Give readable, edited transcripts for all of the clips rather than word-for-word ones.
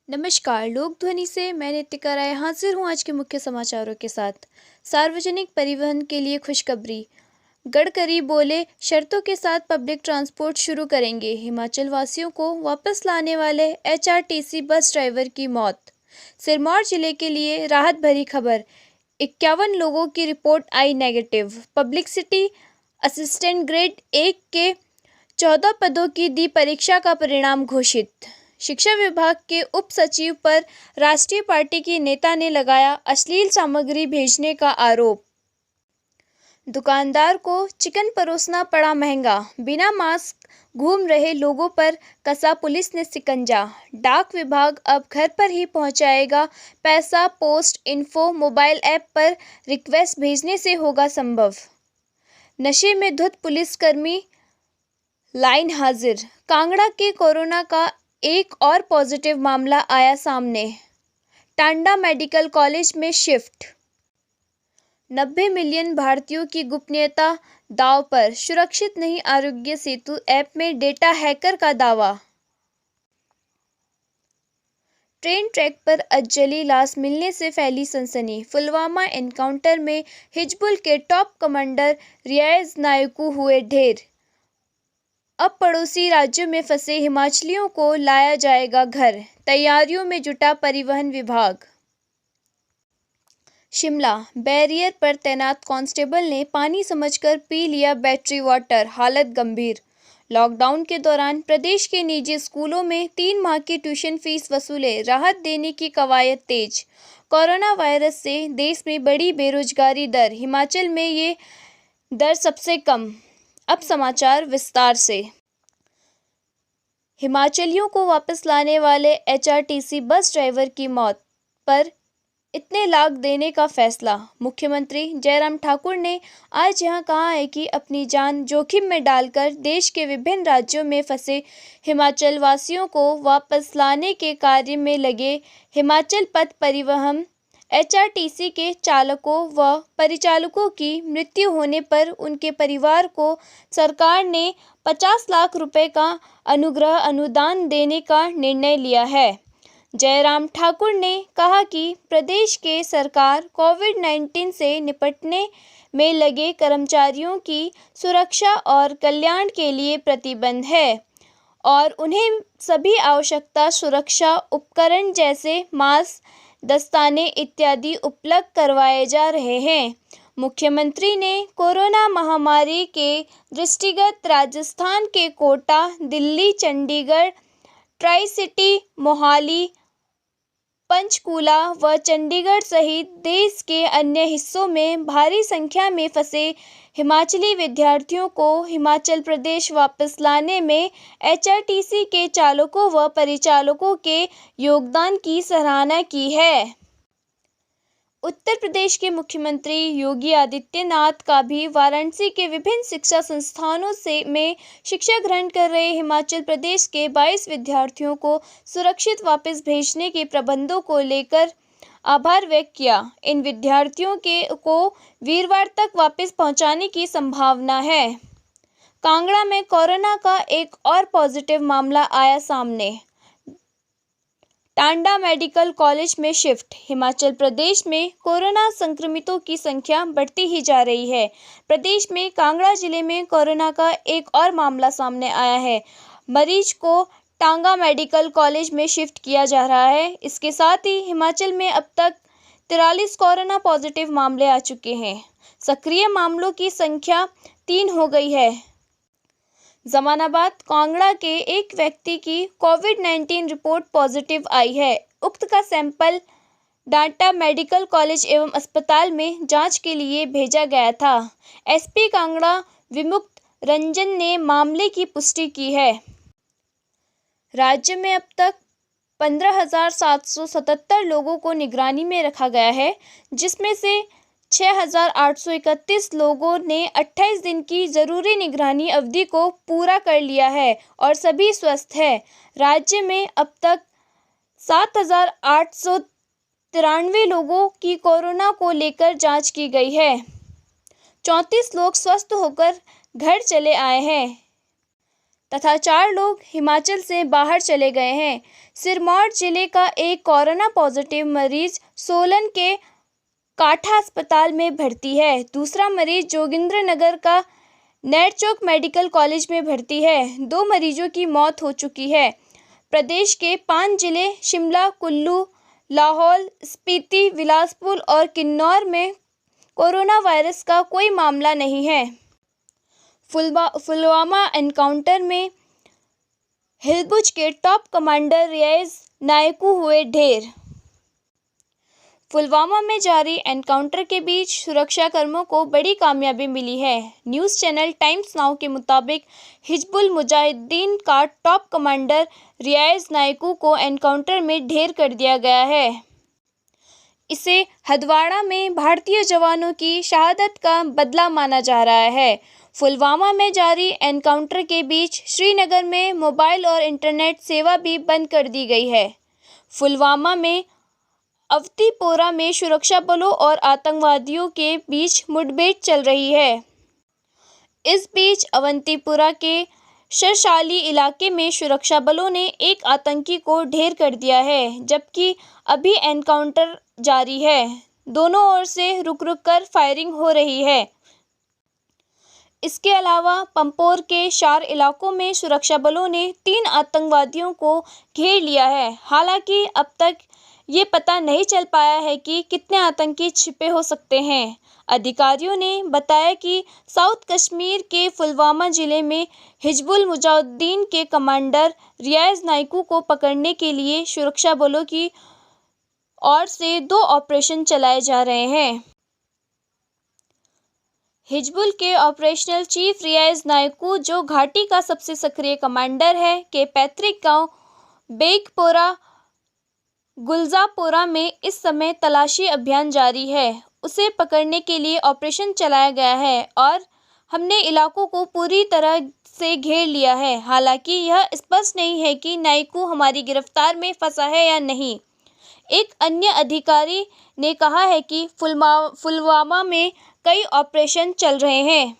नमस्कार। लोक ध्वनि से मैं नितिका राय हाजिर हूँ आज के मुख्य समाचारों के साथ। सार्वजनिक परिवहन के लिए खुशखबरी। गडकरी बोले, शर्तों के साथ पब्लिक ट्रांसपोर्ट शुरू करेंगे। हिमाचल वासियों को वापस लाने वाले एचआरटीसी बस ड्राइवर की मौत। सिरमौर जिले के लिए राहत भरी खबर। 51 लोगों की रिपोर्ट आई नेगेटिव। पब्लिसिटी असिस्टेंट ग्रेड 1 के 14 पदों की दी परीक्षा का परिणाम घोषित। शिक्षा विभाग के उप सचिव पर राष्ट्रीय पार्टी की नेता ने लगाया अश्लील सामग्री भेजने का आरोप। दुकानदार को चिकन परोसना पड़ा महंगा। बिना मास्क घूम रहे लोगों पर कसा पुलिस ने शिकंजा। डाक विभाग अब घर पर ही पहुंचाएगा पैसा। पोस्ट इन्फो मोबाइल ऐप पर रिक्वेस्ट भेजने से होगा संभव। नशे में धुत पुलिसकर्मी लाइन हाजिर। कांगड़ा के कोरोना का एक और पॉजिटिव मामला आया सामने। टांडा मेडिकल कॉलेज में शिफ्ट। 90 मिलियन भारतीयों की गोपनीयता दांव पर। सुरक्षित नहीं आरोग्य सेतु ऐप में डेटा हैकर का दावा। ट्रेन ट्रैक पर अजली लाश मिलने से फैली सनसनी। पुलवामा एनकाउंटर में हिजबुल के टॉप कमांडर रियाज नायकू हुए ढेर। अब पड़ोसी राज्यों में फंसे हिमाचलियों को लाया जाएगा घर। तैयारियों में जुटा परिवहन विभाग। शिमला बैरियर पर तैनात कांस्टेबल ने पानी समझकर पी लिया बैटरी वाटर, हालत गंभीर। लॉकडाउन के दौरान प्रदेश के निजी स्कूलों में 3 माह की ट्यूशन फीस वसूले, राहत देने की कवायद तेज। कोरोना वायरस से देश में बढ़ी बेरोजगारी दर, हिमाचल में ये दर सबसे कम। अब समाचार विस्तार से। हिमाचलियों को वापस लाने वाले एचआरटीसी बस ड्राइवर की मौत पर इतने लाख देने का फैसला। मुख्यमंत्री जयराम ठाकुर ने आज यहां कहा है कि अपनी जान जोखिम में डालकर देश के विभिन्न राज्यों में फंसे हिमाचल वासियों को वापस लाने के कार्य में लगे हिमाचल पथ परिवहन एचआरटीसी के चालकों व परिचालकों की मृत्यु होने पर उनके परिवार को सरकार ने 50 लाख रुपए का अनुग्रह अनुदान देने का निर्णय लिया है। जयराम ठाकुर ने कहा कि प्रदेश के सरकार कोविड-19 से निपटने में लगे कर्मचारियों की सुरक्षा और कल्याण के लिए प्रतिबद्ध है और उन्हें सभी आवश्यकता सुरक्षा उपकरण जैसे मास्क, दस्ताने इत्यादि उपलब्ध करवाए जा रहे हैं। मुख्यमंत्री ने कोरोना महामारी के दृष्टिगत राजस्थान के कोटा, दिल्ली, चंडीगढ़, ट्राई सिटी, मोहाली, पंचकूला व चंडीगढ़ सहित देश के अन्य हिस्सों में भारी संख्या में फंसे हिमाचली विद्यार्थियों को हिमाचल प्रदेश वापस लाने में एचआरटीसी के चालकों व परिचालकों के योगदान की सराहना की है। उत्तर प्रदेश के मुख्यमंत्री योगी आदित्यनाथ का भी वाराणसी के विभिन्न शिक्षा संस्थानों में शिक्षा ग्रहण कर रहे हिमाचल प्रदेश के 22 विद्यार्थियों को सुरक्षित वापस भेजने के प्रबंधों को लेकर आभार व्यक्त किया। इन विद्यार्थियों को वीरवार तक वापस पहुंचाने की संभावना है। कांगड़ा में कोरोना का एक और पॉजिटिव मामला आया सामने। टांडा मेडिकल कॉलेज में शिफ्ट। हिमाचल प्रदेश में कोरोना संक्रमितों की संख्या बढ़ती ही जा रही है। प्रदेश में कांगड़ा जिले में कोरोना का एक और मामला सामने आया है। मरीज को टांगा मेडिकल कॉलेज में शिफ्ट किया जा रहा है। इसके साथ ही हिमाचल में अब तक 43 कोरोना पॉजिटिव मामले आ चुके हैं। सक्रिय मामलों की संख्या 3 हो गई है। जमानाबाद कांगड़ा के एक व्यक्ति की कोविड-19 रिपोर्ट पॉजिटिव आई है। उक्त का सैंपल टांडा मेडिकल कॉलेज एवं अस्पताल में जांच के लिए भेजा गया था। एसपी कांगड़ा विमुक्त रंजन ने मामले की पुष्टि की है। राज्य में अब तक 15,777 लोगों को निगरानी में रखा गया है, जिसमें से 6,831 लोगों ने 28 दिन की जरूरी निगरानी अवधि को पूरा कर लिया है और सभी स्वस्थ हैं। राज्य में अब तक 7,893 लोगों की कोरोना को लेकर जांच की गई है। 34 लोग स्वस्थ होकर घर चले आए हैं तथा 4 लोग हिमाचल से बाहर चले गए हैं। सिरमौर जिले का एक कोरोना पॉजिटिव मरीज सोलन के काठा अस्पताल में भर्ती है। दूसरा मरीज जोगिंद्रनगर का नेरचौक मेडिकल कॉलेज में भर्ती है। 2 मरीजों की मौत हो चुकी है। प्रदेश के 5 जिले शिमला, कुल्लू, लाहौल, स्पीति, बिलासपुर और किन्नौर में कोरोना वायरस का कोई मामला नहीं है। पुलवामा एनकाउंटर में हिजबुल के टॉप कमांडर रियाज नायकू हुए ढेर। पुलवामा में जारी एनकाउंटर के बीच सुरक्षाकर्मियों को बड़ी कामयाबी मिली है। न्यूज़ चैनल टाइम्स नाउ के मुताबिक हिजबुल मुजाहिदीन का टॉप कमांडर रियाज नायकू को एनकाउंटर में ढेर कर दिया गया है। इसे हदवाड़ा में भारतीय जवानों की शहादत का बदला माना जा रहा है। पुलवामा में जारी एनकाउंटर के बीच श्रीनगर में मोबाइल और इंटरनेट सेवा भी बंद कर दी गई है। पुलवामा में अवंतीपोरा में सुरक्षा बलों और आतंकवादियों के बीच मुठभेड़ चल रही है। इस बीच अवंतीपोरा के शरशाली इलाके में सुरक्षा बलों ने एक आतंकी को ढेर कर दिया है, जबकि अभी एनकाउंटर जारी है। दोनों ओर से रुक-रुक कर फायरिंग हो रही है। इसके अलावा पंपोर के 4 इलाकों में सुरक्षा बलों ने 3 आतंकवादियों को घेर लिया है। हालांकि अब तक ये पता नहीं चल पाया है कि कितने आतंकी छिपे हो सकते हैं। अधिकारियों ने बताया कि साउथ कश्मीर के पुलवामा जिले में हिजबुल मुजाहिदीन के कमांडर रियाज नायकू को पकड़ने के लिए सुरक्षा बलों की ओर से 2 ऑपरेशन चलाए जा रहे हैं। हिजबुल के ऑपरेशनल चीफ रियाज नायकू, जो घाटी का सबसे सक्रिय कमांडर है, के पैतृक गांव बेगपोरा गुलजापोरा में इस समय तलाशी अभियान जारी है। उसे पकड़ने के लिए ऑपरेशन चलाया गया है और हमने इलाकों को पूरी तरह से घेर लिया है। हालांकि यह स्पष्ट नहीं है कि नायकू हमारी गिरफ्तार में फंसा है या नहीं। एक अन्य अधिकारी ने कहा है कि पुलवामा में कई ऑपरेशन चल रहे हैं।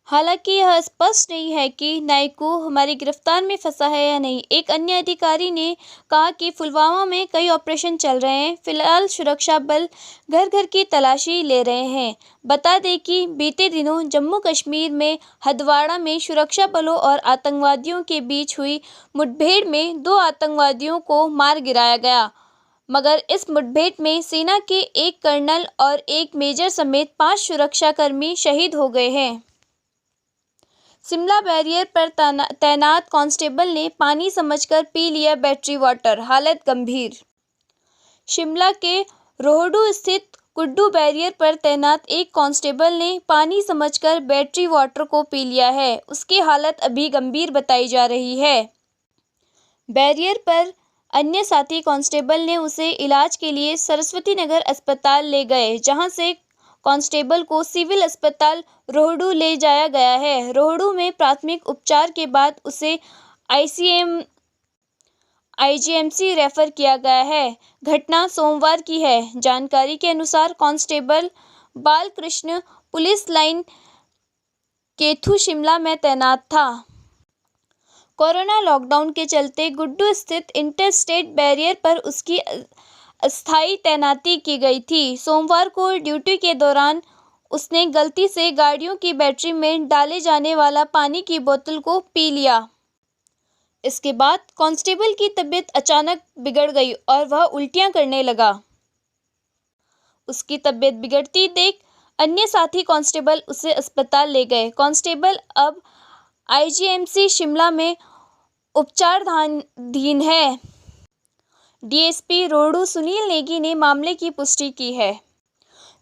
हालांकि यह स्पष्ट नहीं है कि नायकू हमारी गिरफ्तार में फंसा है या नहीं। एक अन्य अधिकारी ने कहा कि पुलवामा में कई ऑपरेशन चल रहे हैं। फिलहाल सुरक्षा बल घर-घर की तलाशी ले रहे हैं। बता दें कि बीते दिनों जम्मू कश्मीर में हदवाड़ा में सुरक्षा बलों और आतंकवादियों के बीच हुई मुठभेड़ में 2 आतंकवादियों को मार गिराया गया, मगर इस मुठभेड़ में सेना के एक कर्नल और एक मेजर समेत 5 सुरक्षाकर्मी शहीद हो गए हैं। शिमला बैरियर पर तैनात कांस्टेबल ने पानी समझकर पी लिया बैटरी वाटर, हालत गंभीर। शिमला के रोहडू स्थित कुड्डू बैरियर पर तैनात एक कांस्टेबल ने पानी समझकर बैटरी वाटर को पी लिया है। उसकी हालत अभी गंभीर बताई जा रही है। बैरियर पर अन्य साथी कांस्टेबल ने उसे इलाज के लिए सरस्वती नगर अस्पताल ले गए, जहां से कांस्टेबल को सिविल अस्पताल रोहडू ले जाया गया है। रोहडू में प्राथमिक उपचार के बाद उसे आईजीएमसी रेफर किया गया है। घटना सोमवार की है। जानकारी के अनुसार constable Balkrishna police line Kethu Shimla में तैनात था। कोरोना लॉकडाउन के चलते गुड्डू स्थित इंटरस्टेट बैरियर पर उसकी अस्थायी तैनाती की गई थी। सोमवार को ड्यूटी के दौरान उसने गलती से गाड़ियों की बैटरी में डाले जाने वाला पानी की बोतल को पी लिया। इसके बाद कांस्टेबल की तबीयत अचानक बिगड़ गई और वह उल्टियां करने लगा। उसकी तबीयत बिगड़ती देख अन्य साथी कांस्टेबल उसे अस्पताल ले गए। कांस्टेबल अब आईजीएमसी शिमला में उपचाराधीन है। डीएसपी रोहडू सुनील नेगी ने मामले की पुष्टि की है।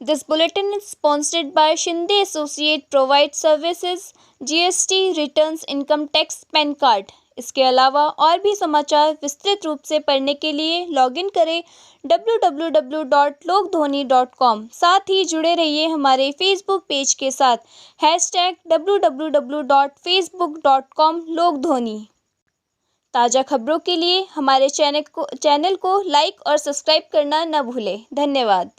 This bulletin is sponsored by Shinde associate provide services, GST returns, income tax, pan card. इसके अलावा और भी समाचार विस्तृत रूप से पढ़ने के लिए लॉगिन करें www.lokdhoni.com। साथ ही जुड़े रहिए हमारे फेसबुक पेज के साथ #www.facebook.com/lokdhoni। ताज़ा खबरों के लिए हमारे चैनल को लाइक और सब्सक्राइब करना न भूलें। धन्यवाद।